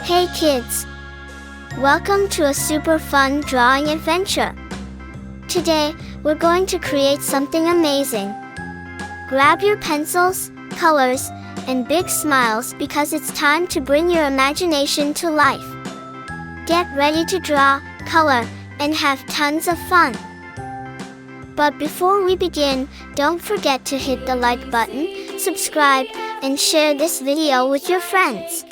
Hey kids! Welcome to a super fun drawing adventure. Today, we're going to create something amazing. Grab your pencils, colors, and big smiles because it's time to bring your imagination to life. Get ready to draw, color, and have tons of fun. But before we begin, don't forget to hit the like button, subscribe, and share this video with your friends.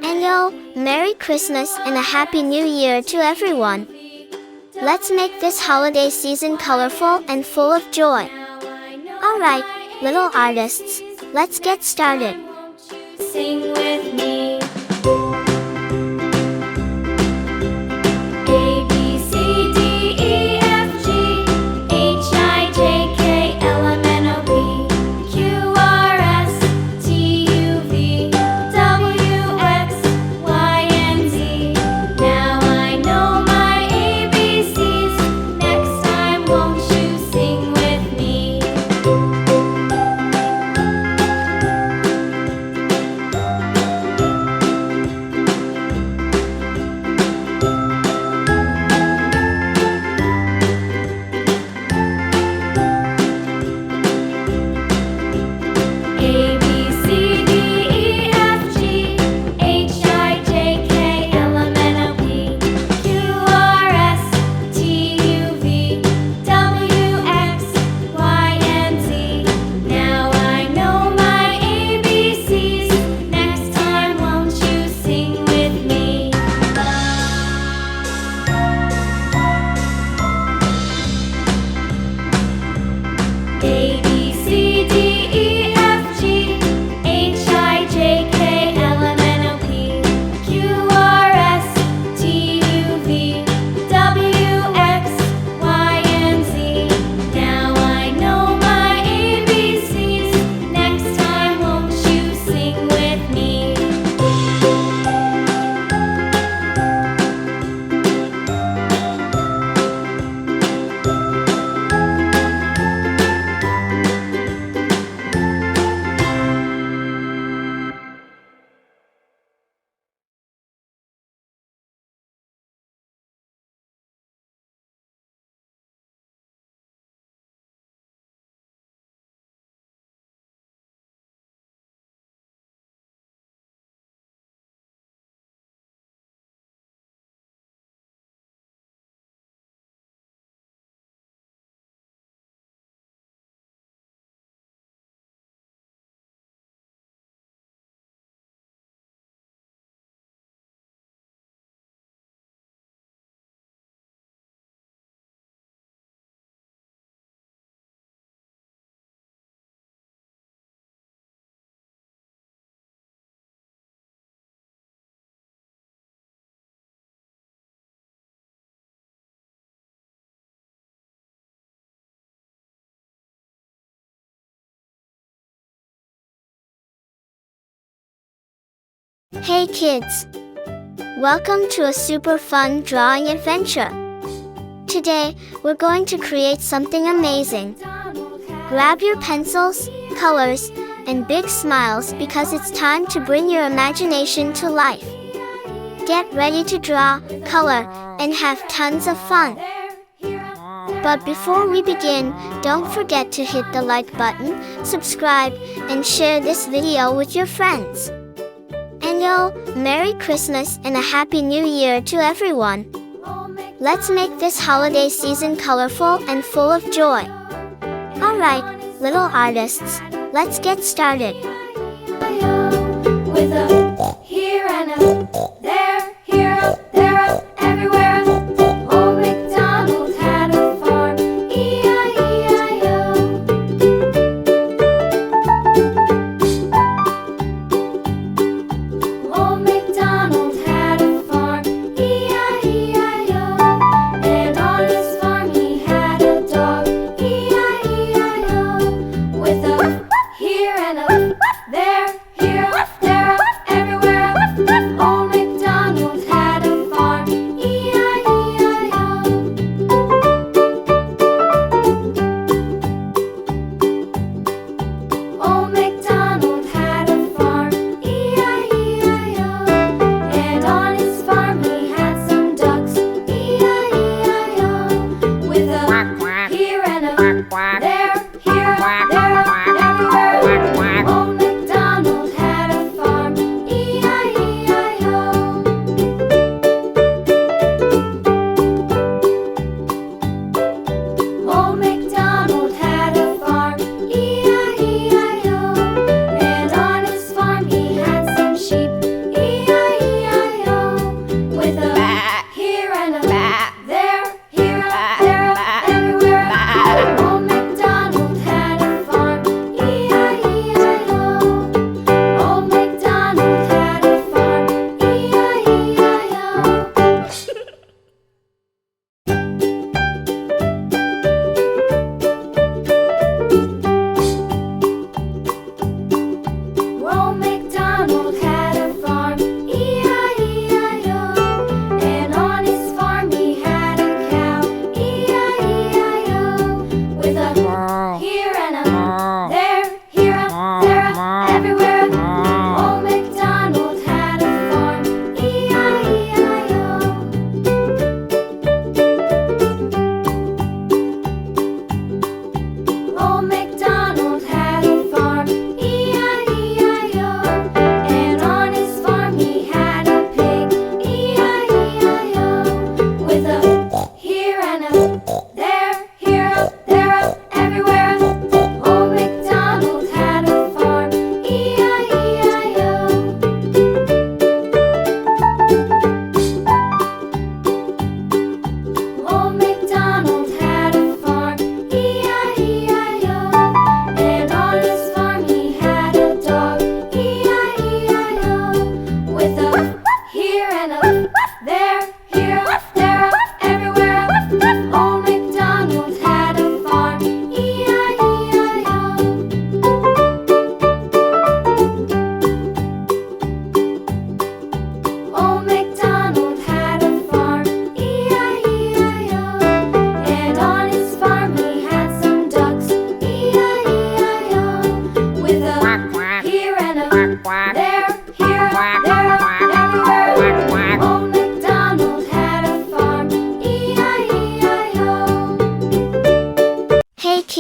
And yo, Merry Christmas and a Happy New Year to everyone! Let's make this holiday season colorful and full of joy. Alright, little artists, let's get started. Sing with me. A, B, C, D, E, F, G, H, I, J, K, L, M, N, O, P, Q, R, S, T, U, V, W, X, Y, and Z. Now I know my ABCs. Next time, won't you sing with me? A, B, C, D, E, F, G, H, I, J, K, L, M, N, O, P, Q, R, S, T, U, V, W, X, Y, and Z. Now I know my ABCs. Next time, won't you sing with me? A, B, C, D, E, F, G, H, I, J, K, L, M, N, O, P, Q, R, S, T, U, V, W, X, Y, and Z. Now I know my ABCs. Next time, won't you sing with me? Hey kids! Welcome to a super fun drawing adventure. Today, we're going to create something amazing. Grab your pencils, colors, and big smiles because it's time to bring your imagination to life. Get ready to draw, color, and have tons of fun. But before we begin, don't forget to hit the like button, subscribe, and share this video with your friends. And yo, Merry Christmas and a Happy New Year to everyone! Let's make this holiday season colorful and full of joy. Alright, little artists, let's get started. With a here and a there, here up, there up, everywhere up. Old MacDonald had a farm, E-I-E-I-O. Old MacDonald had a farm, E-I-E-I-O. And on his farm he had a dog, E-I-E-I-O. With a here and a there, up, everywhere.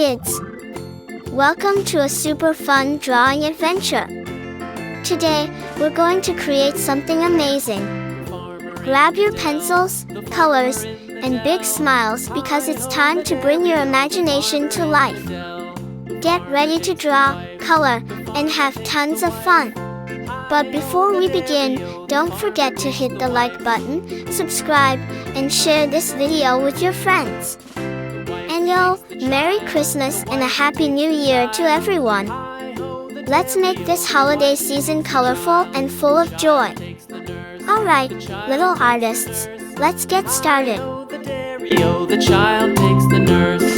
kids! Welcome to a super fun drawing adventure. Today, we're going to create something amazing. Grab your pencils, colors, and big smiles because it's time to bring your imagination to life. Get ready to draw, color, and have tons of fun. But before we begin, don't forget to hit the like button, subscribe, and share this video with your friends. And Merry Christmas and a Happy New Year to everyone. Let's make this holiday season colorful and full of joy. Alright, little artists, let's get started. The child takes the nurse.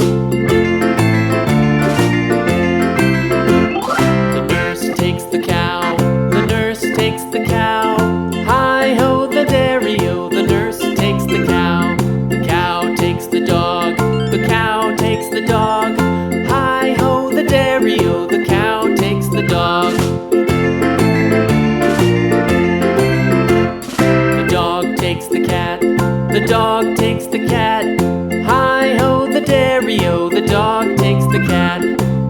The nurse takes the cow. The nurse takes the cow. Hi-ho, the dairy-o. The nurse takes the cow. The cow takes the dog. The cow takes the dog. Hi-ho, the dairy-o. The cow takes the dog. The dog takes the cat. The dog takes the cat. Hi-ho, the dairy-o. The dog takes the cat.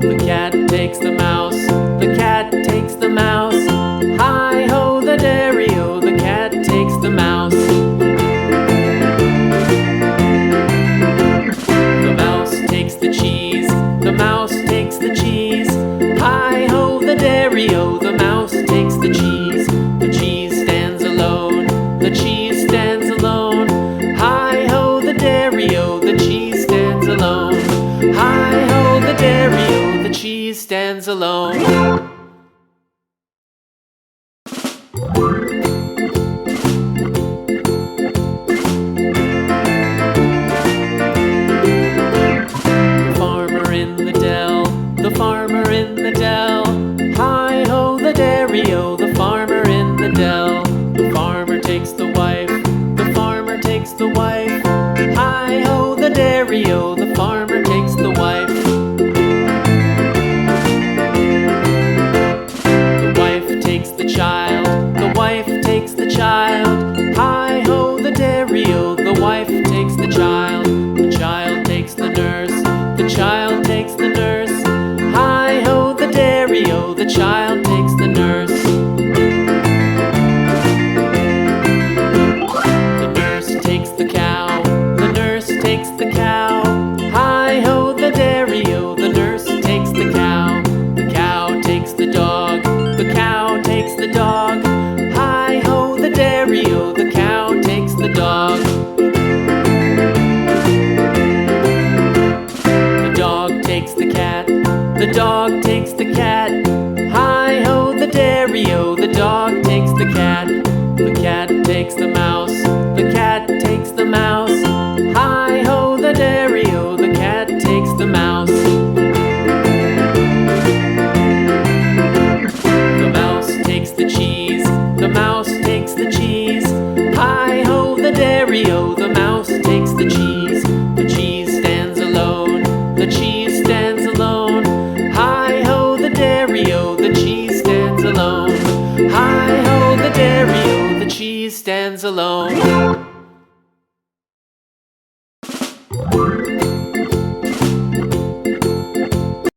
The cat takes the mouse. The cat takes the mouse. Hi-ho, the dairy-o. The cat takes the mouse. The mouse takes the cheese. The mouse takes the cheese. Hi-ho, the dairy-o. The mouse takes the cheese. The cheese stands alone. The cheese stands alone. Hi-ho, the dairy-o. The cheese stands alone. Hi-ho, the dairy-o. The cheese stands alone. The farmer in the dell. Hi-ho, the dairy-o. The farmer in the dell. The farmer takes the wife. The farmer takes the wife. Hi-ho, the dairy-o. The farmer takes the wife. The wife takes the child. The wife takes the child. Hi-ho, the dairy-o. The wife takes the child. The child takes the nurse. The child takes the nurse. Hi-ho, the dairy-o. The child takes the nurse. The nurse takes the cow. The nurse takes the cow. Hi-ho, the dairy-o. The nurse takes the cow. The cow takes the dog. The cow takes the dog. Hi-ho, the dairy-o. The cow takes the dog. The dog takes the cat. The dog takes the cat. Hi-ho, the dairy-o. The dog takes the cat. The cat takes the mouse. The cat takes the mouse. Hi-ho, the dairy-o. The cat takes the mouse. The mouse takes the cheese. The mouse takes the cheese. Hi-ho, the dairy-o. The mouse takes the cheese. The cheese stands alone. The cheese stands alone. Hi-ho, the dairy-o. The cheese stands alone. Hi-ho, the dairy-o. The cheese stands alone.